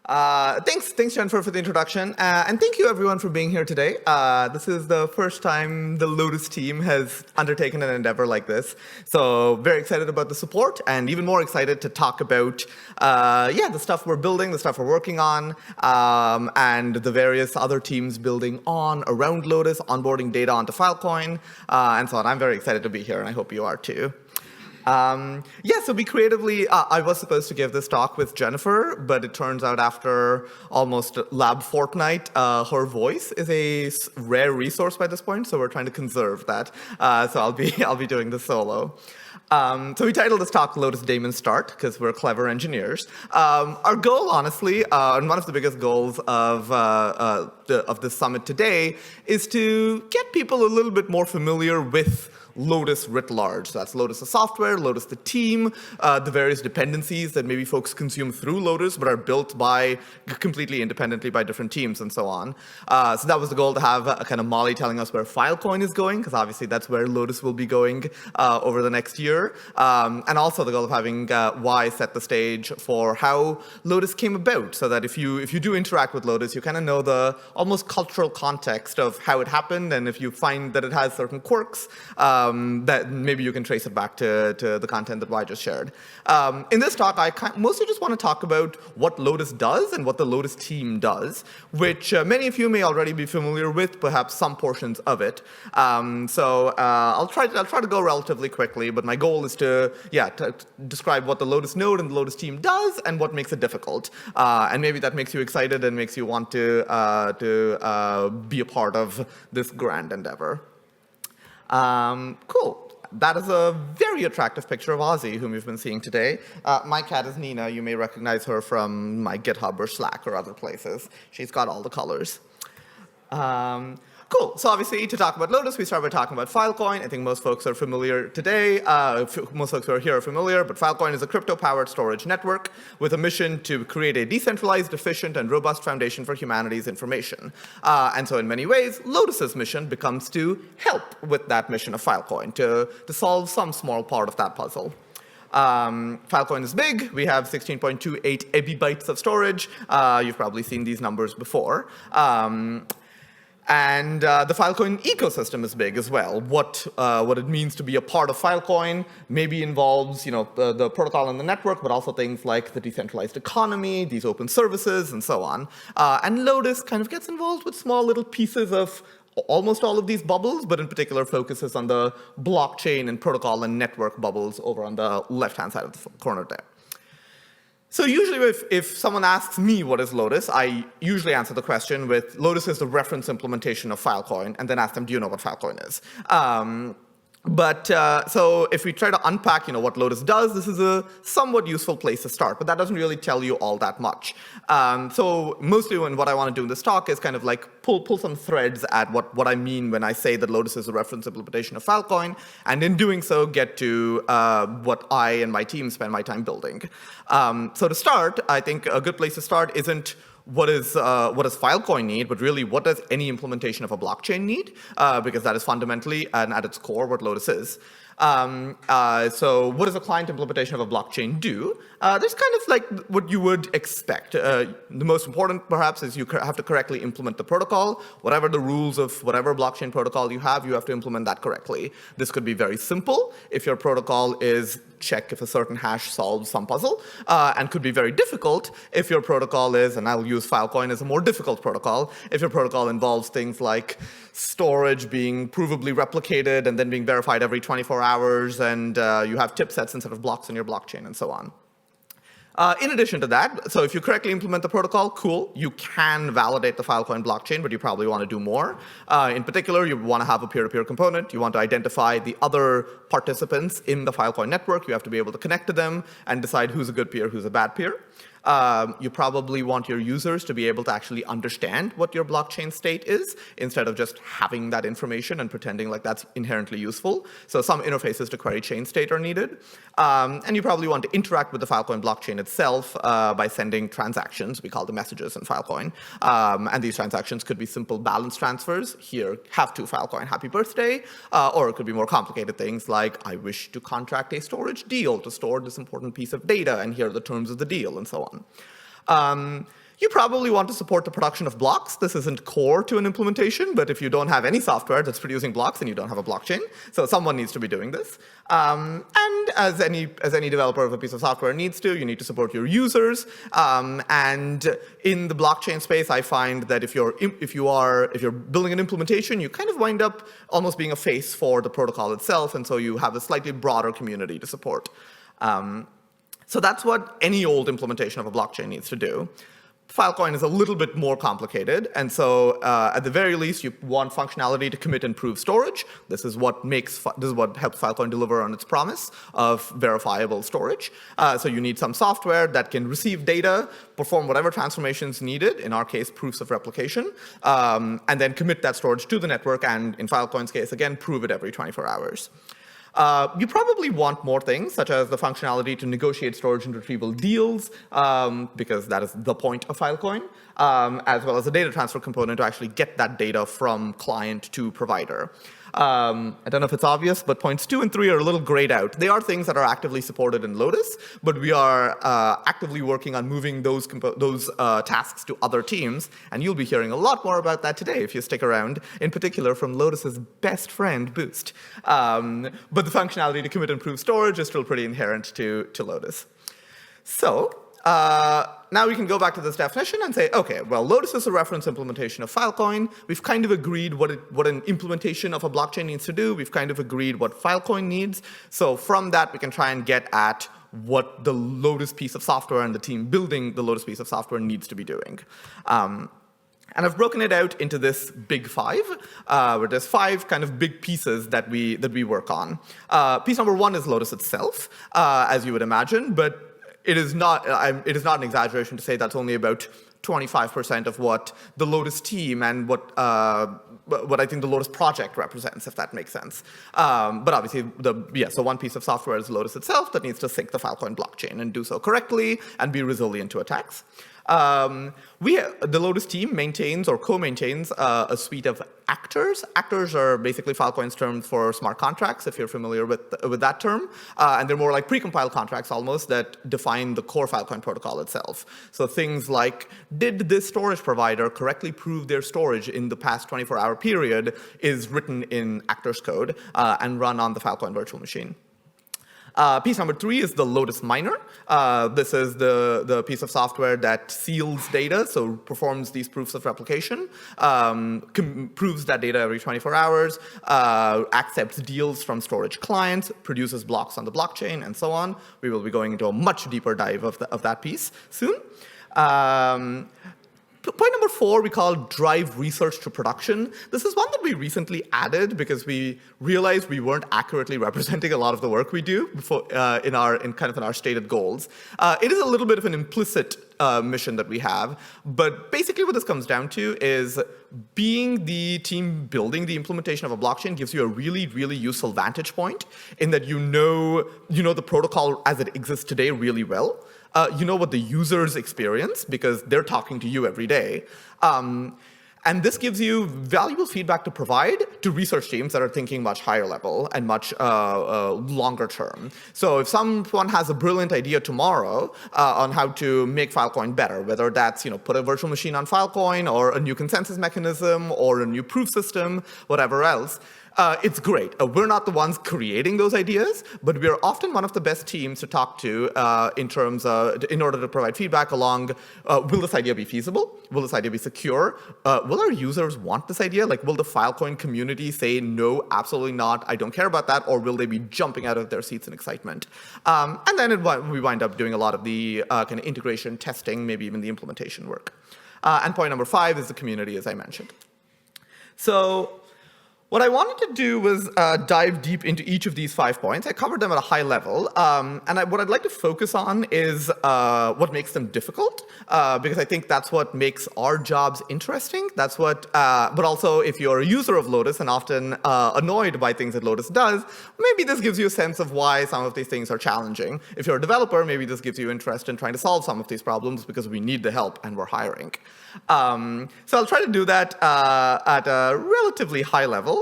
Thanks, Jennifer, for the introduction, and thank you everyone for being here today. This is the first time the Lotus team has undertaken an endeavor like this, so very excited about the support, and even more excited to talk about, the stuff we're building, the stuff we're working on, and the various other teams building on around Lotus, onboarding data onto Filecoin, and so on. I'm very excited to be here, and I hope you are too. So we creatively, I was supposed to give this talk with Jennifer, but it turns out after almost lab fortnight, her voice is a rare resource by this point, so we're trying to conserve that. So I'll be doing this solo. So we titled this talk Lotus Daemon Start, because we're clever engineers. Our goal, honestly, and one of the biggest goals of the summit today, is to get people a little bit more familiar with Lotus writ large. So that's Lotus the software, Lotus the team, the various dependencies that maybe folks consume through Lotus but are built by completely independently by different teams and so on. So that was the goal, to have kind of Molly telling us where Filecoin is going, because obviously that's where Lotus will be going over the next year. And also the goal of having Y set the stage for how Lotus came about, so that if you do interact with Lotus, you kind of know the almost cultural context of how it happened, and if you find that it has certain quirks, that maybe you can trace it back to the content that Y just shared. In this talk, I mostly just want to talk about what Lotus does and what the Lotus team does, which many of you may already be familiar with, perhaps some portions of it. I'll try to go relatively quickly, but my goal is to describe what the Lotus node and the Lotus team does and what makes it difficult. And maybe that makes you excited and makes you want to be a part of this grand endeavor. Cool. That is a very attractive picture of Ozzy, whom you've been seeing today. My cat is Nina. You may recognize her from my GitHub or Slack or other places. She's got all the colors. Cool. So obviously, to talk about Lotus, we start by talking about Filecoin. I think most folks are familiar today. Most folks who are here are familiar, but Filecoin is a crypto-powered storage network with a mission to create a decentralized, efficient, and robust foundation for humanity's information. And so in many ways, Lotus's mission becomes to help with that mission of Filecoin, to solve some small part of that puzzle. Filecoin is big. We have 16.28 ebibytes of storage. You've probably seen these numbers before. And the Filecoin ecosystem is big as well. What it means to be a part of Filecoin maybe involves, the protocol and the network, but also things like the decentralized economy, these open services, and so on. And Lotus kind of gets involved with small little pieces of almost all of these bubbles, but in particular focuses on the blockchain and protocol and network bubbles over on the left-hand side of the corner there. So usually if someone asks me what is Lotus, I usually answer the question with Lotus is the reference implementation of Filecoin, and then ask them, do you know what Filecoin is? So if we try to unpack, what Lotus does, this is a somewhat useful place to start, but that doesn't really tell you all that much. So mostly what I want to do in this talk is kind of like pull some threads at what I mean when I say that Lotus is a reference implementation of Filecoin, and in doing so, get to what I and my team spend my time building. So to start, I think a good place to start isn't what does Filecoin need, but really what does any implementation of a blockchain need, because that is fundamentally and at its core what Lotus is. So what does a client implementation of a blockchain do? There's kind of like what you would expect. The most important, perhaps, is you have to correctly implement the protocol. Whatever the rules of whatever blockchain protocol you have to implement that correctly. This could be very simple if your protocol is check if a certain hash solves some puzzle, and could be very difficult if your protocol is, and I'll use Filecoin as a more difficult protocol, if your protocol involves things like storage being provably replicated and then being verified every 24 hours, and you have tip sets instead of blocks in your blockchain, and so on. In addition to that, so if you correctly implement the protocol, cool, you can validate the Filecoin blockchain, but you probably want to do more. In particular, you want to have a peer-to-peer component. You want to identify the other participants in the Filecoin network. You have to be able to connect to them and decide who's a good peer, who's a bad peer. You probably want your users to be able to actually understand what your blockchain state is, instead of just having that information and pretending like that's inherently useful. So some interfaces to query chain state are needed. And you probably want to interact with the Filecoin blockchain itself by sending transactions. We call them messages in Filecoin. And these transactions could be simple balance transfers. Here, have to Filecoin, happy birthday. Or it could be more complicated things like, I wish to contract a storage deal to store this important piece of data, and here are the terms of the deal, and so on. You probably want to support the production of blocks. This isn't core to an implementation, but if you don't have any software that's producing blocks, then you don't have a blockchain. So someone needs to be doing this. And as any developer of a piece of software needs to, you need to support your users. And in the blockchain space, I find that if you're building an implementation, you kind of wind up almost being a face for the protocol itself, and so you have a slightly broader community to support. So that's what any old implementation of a blockchain needs to do. Filecoin is a little bit more complicated, and so at the very least, you want functionality to commit and prove storage. This is what helps Filecoin deliver on its promise of verifiable storage. So you need some software that can receive data, perform whatever transformations needed, in our case, proofs of replication, and then commit that storage to the network, and in Filecoin's case, again, prove it every 24 hours. You probably want more things, such as the functionality to negotiate storage and retrieval deals, because that is the point of Filecoin, as well as a data transfer component to actually get that data from client to provider. I don't know if it's obvious, but points 2 and 3 are a little grayed out. They are things that are actively supported in Lotus, but we are actively working on moving those tasks to other teams, and you'll be hearing a lot more about that today if you stick around, in particular from Lotus's best friend, Boost. But the functionality to commit and prove storage is still pretty inherent to Lotus. So now we can go back to this definition and say, okay, well, Lotus is a reference implementation of Filecoin. We've kind of agreed what an implementation of a blockchain needs to do. We've kind of agreed what Filecoin needs. So from that, we can try and get at what the Lotus piece of software and the team building the Lotus piece of software needs to be doing. And I've broken it out into this big 5, where there's 5 kind of big pieces that we work on. Piece number 1 is Lotus itself, as you would imagine, but it is not an exaggeration to say that's only about 25% of what the Lotus team and what I think the Lotus project represents, if that makes sense. But obviously, so one piece of software is Lotus itself that needs to sync the Filecoin blockchain and do so correctly and be resilient to attacks. The Lotus team maintains or co-maintains a suite of actors. Actors are basically Filecoin's term for smart contracts, if you're familiar with that term. And they're more like precompiled contracts almost that define the core Filecoin protocol itself. So things like, did this storage provider correctly prove their storage in the past 24-hour period is written in actors code and run on the Filecoin virtual machine. Piece number 3 is the Lotus-Miner. This is the piece of software that seals data, so performs these proofs of replication, proves that data every 24 hours, accepts deals from storage clients, produces blocks on the blockchain, and so on. We will be going into a much deeper dive of that piece soon. Point number 4 we call drive research to production. This is one that we recently added because we realized we weren't accurately representing a lot of the work we do before, in our stated goals. It is a little bit of an implicit mission that we have, but basically what this comes down to is being the team building the implementation of a blockchain gives you a really, really useful vantage point in that you know the protocol as it exists today really well. You know what the users experience because they're talking to you every day. And this gives you valuable feedback to provide to research teams that are thinking much higher level and much longer term. So if someone has a brilliant idea tomorrow on how to make Filecoin better, whether that's put a virtual machine on Filecoin or a new consensus mechanism or a new proof system, whatever else, it's great. We're not the ones creating those ideas, but we're often one of the best teams to talk to in order to provide feedback along, will this idea be feasible? Will this idea be secure? Will our users want this idea? Like, will the Filecoin community say, no, absolutely not, I don't care about that, or will they be jumping out of their seats in excitement? And then we wind up doing a lot of the kind of integration, testing, maybe even the implementation work. And point number 5 is the community, as I mentioned. So what I wanted to do was dive deep into each of these 5 points. I covered them at a high level. What I'd like to focus on is what makes them difficult, because I think that's what makes our jobs interesting. That's what, but also if you're a user of Lotus and often annoyed by things that Lotus does, maybe this gives you a sense of why some of these things are challenging. If you're a developer, maybe this gives you interest in trying to solve some of these problems because we need the help and we're hiring. So I'll try to do that at a relatively high level,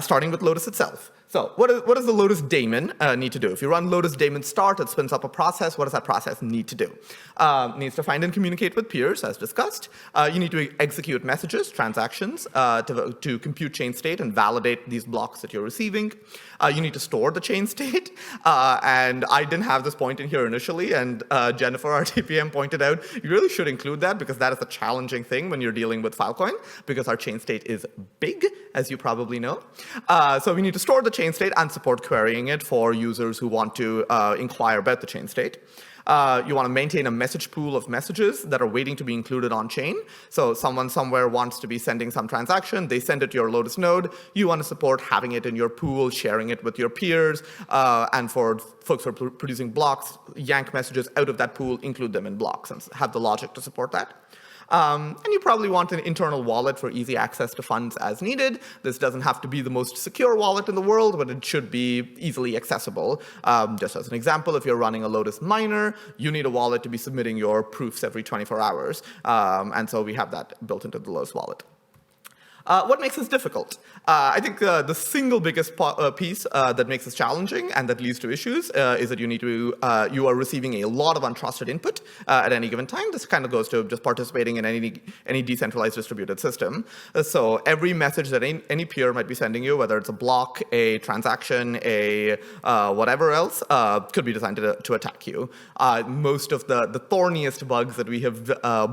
starting with Lotus itself. So what does the Lotus daemon need to do? If you run Lotus daemon start, it spins up a process. What does that process need to do? Needs to find and communicate with peers, as discussed. You need to execute messages, transactions, to compute chain state and validate these blocks that you're receiving. You need to store the chain state. And I didn't have this point in here initially, and Jennifer, our TPM, pointed out, you really should include that because that is a challenging thing when you're dealing with Filecoin, because our chain state is big, as you probably know. So we need to store the chain state and support querying it for users who want to inquire about the chain state. You want to maintain a message pool of messages that are waiting to be included on chain. So someone somewhere wants to be sending some transaction, they send it to your Lotus node. You want to support having it in your pool, sharing it with your peers, and for folks who are producing blocks, yank messages out of that pool, include them in blocks, and have the logic to support that. And you probably want an internal wallet for easy access to funds as needed. This doesn't have to be the most secure wallet in the world, but it should be easily accessible. Just as an example, if you're running a Lotus-Miner, you need a wallet to be submitting your proofs every 24 hours. And so we have that built into the Lotus wallet. What makes this difficult? I think the single biggest piece that makes this challenging and that leads to issues is that you are receiving a lot of untrusted input at any given time. This kind of goes to just participating in any decentralized distributed system. So every message that any peer might be sending you, whether it's a block, a transaction, a whatever else, could be designed to attack you. Most of the thorniest bugs that we have,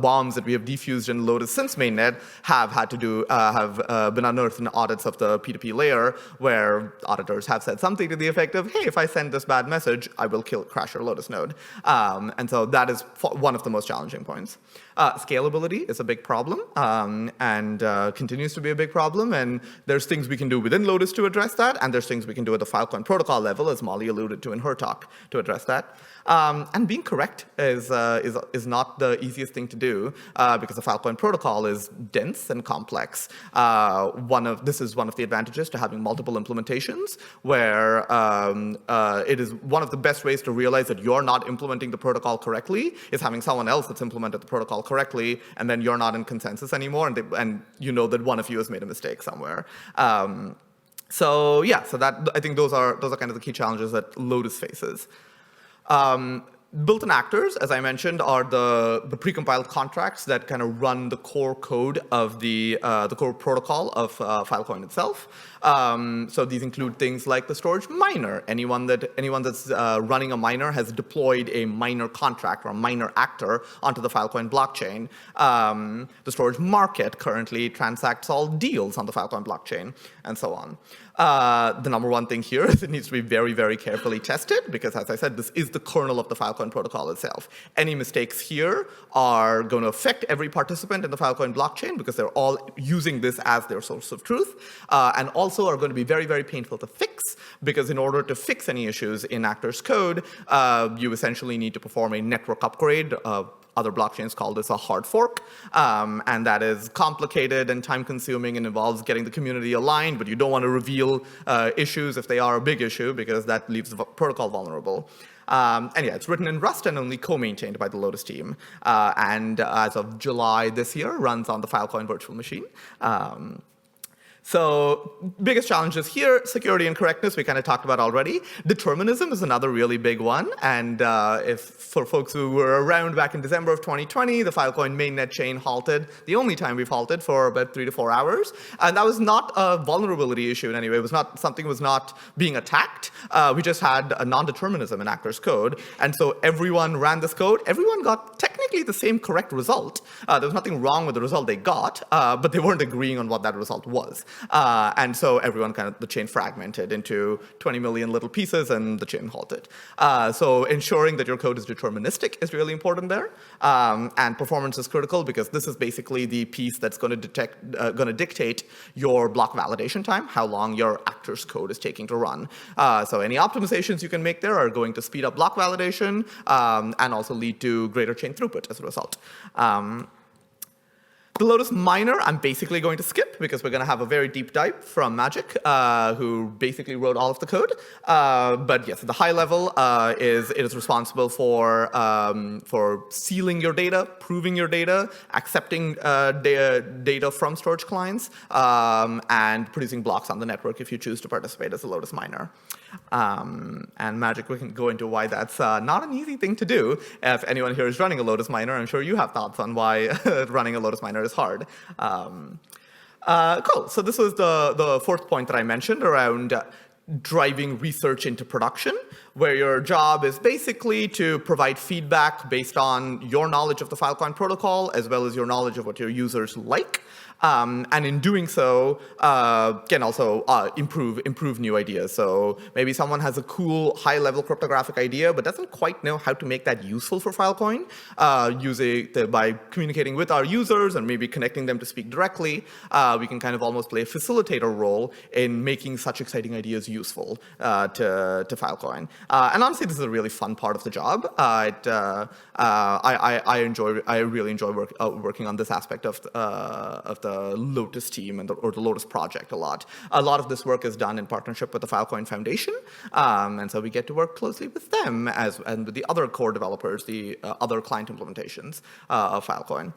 bombs that we have defused in Lotus since mainnet have had to do, have been unearthed in audits of the P2P layer, where auditors have said something to the effect of, hey, if I send this bad message, I will crash your Lotus node. And so that is one of the most challenging points. Scalability is a big problem and continues to be a big problem. And there's things we can do within Lotus to address that, and there's things we can do at the Filecoin protocol level, as Molly alluded to in her talk, to address that. And being correct is not the easiest thing to do because the Filecoin protocol is dense and complex. This is one of the advantages to having multiple implementations, where it is one of the best ways to realize that you're not implementing the protocol correctly is having someone else that's implemented the protocol correctly, and then you're not in consensus anymore, and you know that one of you has made a mistake somewhere. So that I think those are kind of the key challenges that Lotus faces. Builtin Actors, as I mentioned, are the precompiled contracts that kind of run the core code of the core protocol of Filecoin itself. So these include things like the storage miner. Anyone that's running a miner has deployed a miner contract or a miner actor onto the Filecoin blockchain. The storage market currently transacts all deals on the Filecoin blockchain, and so on. The number one thing here is it needs to be very, very carefully tested because, as I said, this is the kernel of the Filecoin protocol itself. Any mistakes here are going to affect every participant in the Filecoin blockchain because they're all using this as their source of truth, and also are going to be very, very painful to fix because in order to fix any issues in Actors code, you essentially need to perform a network upgrade. Other blockchains call this a hard fork, and that is complicated and time-consuming and involves getting the community aligned, but you don't want to reveal issues if they are a big issue because that leaves the protocol vulnerable. And yeah, it's written in Rust and only co-maintained by the Lotus team, and as of July this year, runs on the Filecoin virtual machine. So biggest challenges here, security and correctness, we kind of talked about already. Determinism is another really big one. And for folks who were around back in December of 2020, the Filecoin mainnet chain halted, the only time we've halted, for about 3 to 4 hours. And that was not a vulnerability issue in any way. It was not, something was not being attacked. We just had a non-determinism in Actors code. And so everyone ran this code. Everyone got technically the same correct result. There was nothing wrong with the result they got, but they weren't agreeing on what that result was. And so everyone the chain fragmented into 20 million little pieces and the chain halted. So ensuring that your code is deterministic is really important there. And performance is critical because this is basically the piece that's going to dictate your block validation time, how long your Actors code is taking to run. So any optimizations you can make there are going to speed up block validation and also lead to greater chain throughput as a result. The Lotus-Miner, I'm basically going to skip because we're going to have a very deep dive from Magic, who basically wrote all of the code. But yes, at the high level, it is responsible for sealing your data, proving your data, accepting data from storage clients, and producing blocks on the network if you choose to participate as a Lotus-Miner. And Magic, we can go into why that's not an easy thing to do. If anyone here is running a Lotus-Miner, I'm sure you have thoughts on why running a Lotus-Miner is hard. Cool. So this was the fourth point that I mentioned around driving research into production, where your job is basically to provide feedback based on your knowledge of the Filecoin protocol, as well as your knowledge of what your users like. And in doing so, can also improve new ideas. So maybe someone has a cool high-level cryptographic idea, but doesn't quite know how to make that useful for Filecoin, by communicating with our users and maybe connecting them to speak directly. We can kind of almost play a facilitator role in making such exciting ideas useful to Filecoin. And honestly, this is a really fun part of the job. I really enjoy working on this aspect of the Lotus team or the Lotus project a lot. A lot of this work is done in partnership with the Filecoin Foundation, and so we get to work closely with them and with the other core developers, the other client implementations of Filecoin.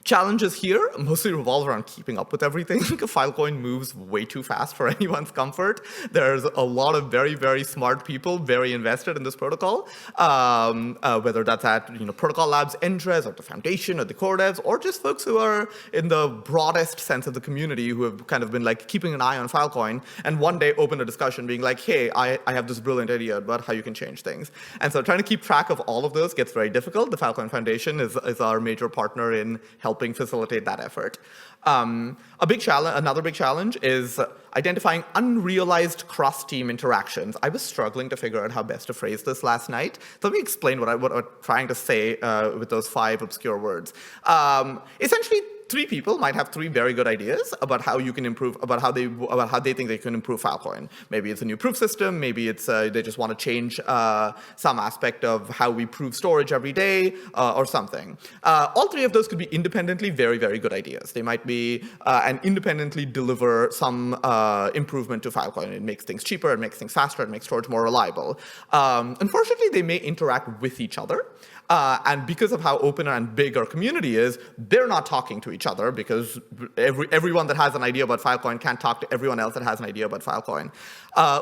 Challenges here mostly revolve around keeping up with everything. Filecoin moves way too fast for anyone's comfort. There's a lot of very, very smart people very invested in this protocol, whether that's at Protocol Labs, Entres, or the Foundation, or the core devs, or just folks who are in the broadest sense of the community who have kind of been like keeping an eye on Filecoin and one day open a discussion being like, hey, I have this brilliant idea about how you can change things. And so trying to keep track of all of those gets very difficult. The Filecoin Foundation is our major partner in helping facilitate that effort. Another big challenge is identifying unrealized cross-team interactions. I was struggling to figure out how best to phrase this last night. So let me explain what I'm trying to say with those 5 obscure words. Essentially, 3 people might have 3 very good ideas about how you can improve, about how they think they can improve Filecoin. Maybe it's a new proof system. Maybe it's they just want to change some aspect of how we prove storage every day or something. All 3 of those could be independently very, very good ideas. They might be and independently deliver some improvement to Filecoin. It makes things cheaper. It makes things faster. It makes storage more reliable. Unfortunately, they may interact with each other. And because of how open and big our community is, they're not talking to each other because everyone that has an idea about Filecoin can't talk to everyone else that has an idea about Filecoin.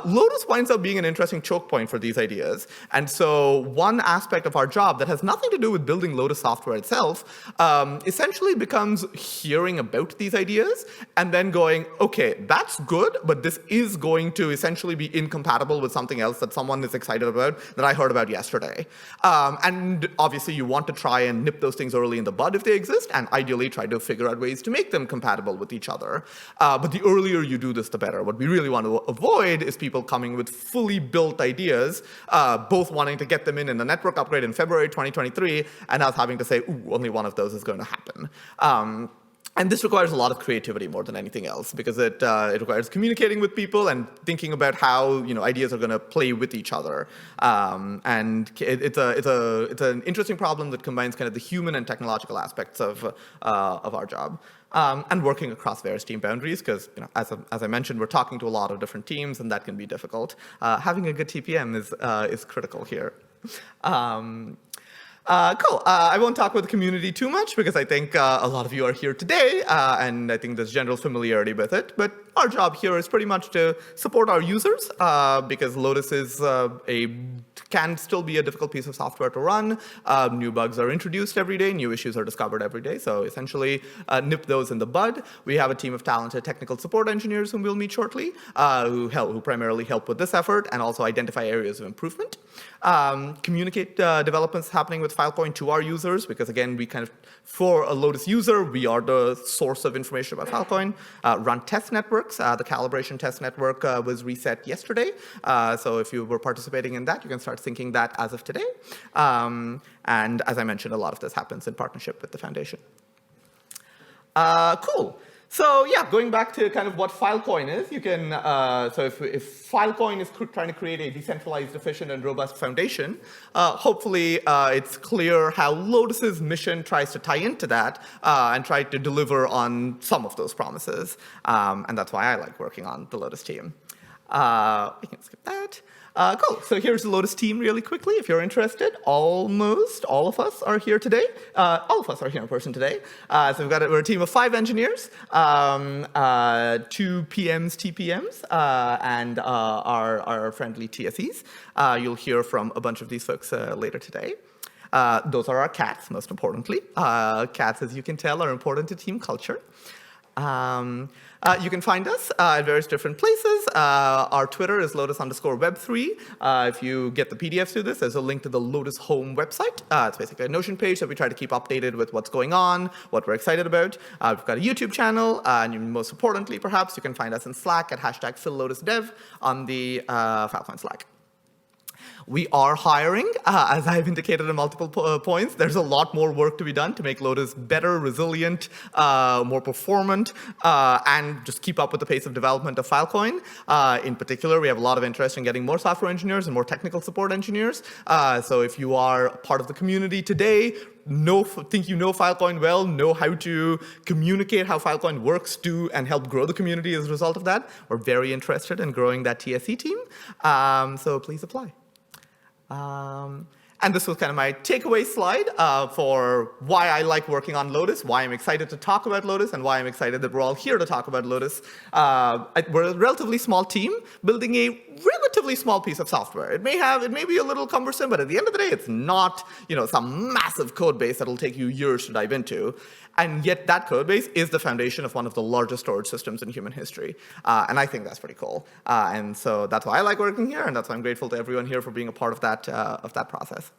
Lotus winds up being an interesting choke point for these ideas. And so one aspect of our job that has nothing to do with building Lotus software itself essentially becomes hearing about these ideas and then going, okay, that's good, but this is going to essentially be incompatible with something else that someone is excited about that I heard about yesterday. And obviously, you want to try and nip those things early in the bud if they exist, and ideally try to figure out ways to make them compatible with each other. But the earlier you do this, the better. What we really want to avoid is people coming with fully built ideas, both wanting to get them in a network upgrade in February 2023, and us having to say, ooh, only one of those is going to happen. And this requires a lot of creativity more than anything else, because it requires communicating with people and thinking about how ideas are going to play with each other. And it's an interesting problem that combines kind of the human and technological aspects of our job. And working across various team boundaries, because as I mentioned, we're talking to a lot of different teams, and that can be difficult. Having a good TPM is critical here. Cool. I won't talk about the community too much because I think a lot of you are here today, and I think there's general familiarity with it. But our job here is pretty much to support our users because Lotus is can still be a difficult piece of software to run. New bugs are introduced every day. New issues are discovered every day. So essentially, nip those in the bud. We have a team of talented technical support engineers whom we'll meet shortly, who primarily help with this effort and also identify areas of improvement. Communicate developments happening with Filecoin to our users, because again, we kind of, for a Lotus user, we are the source of information about Filecoin. Run test networks. The calibration test network was reset yesterday. So if you were participating in that, you can start syncing that as of today. And as I mentioned, a lot of this happens in partnership with the foundation. Cool. So yeah, going back to kind of what Filecoin is, you can, so if Filecoin is trying to create a decentralized, efficient, and robust foundation, hopefully it's clear how Lotus's mission tries to tie into that and try to deliver on some of those promises. And that's why I like working on the Lotus team. We can skip that. Cool. So here's the Lotus team really quickly. If you're interested, almost all of us are here today. All of us are here in person today. So we're a team of 5 engineers, 2 PMs, TPMs, and our friendly TSEs. You'll hear from a bunch of these folks later today. Those are our cats, most importantly. Cats, as you can tell, are important to team culture. You can find us at various different places. Our Twitter is Lotus_Web3. If you get the PDFs to this, there's a link to the Lotus Home website. It's basically a Notion page that we try to keep updated with what's going on, what we're excited about. We've got a YouTube channel, and most importantly, perhaps, you can find us in Slack at #PhilLotusDev on the Filecoin Slack. We are hiring, as I've indicated in multiple points. There's a lot more work to be done to make Lotus better, resilient, more performant, and just keep up with the pace of development of Filecoin. In particular, we have a lot of interest in getting more software engineers and more technical support engineers. So if you are part of the community today, think you know Filecoin well, know how to communicate how Filecoin works to and help grow the community as a result of that, we're very interested in growing that TSE team. So please apply. And this was kind of my takeaway slide for why I like working on Lotus, why I'm excited to talk about Lotus, and why I'm excited that we're all here to talk about Lotus. We're a relatively small team building a relatively small piece of software. It may be a little cumbersome, but at the end of the day, it's not, some massive code base that'll take you years to dive into. And yet that code base is the foundation of one of the largest storage systems in human history. And I think that's pretty cool. And so that's why I like working here, and that's why I'm grateful to everyone here for being a part of that process.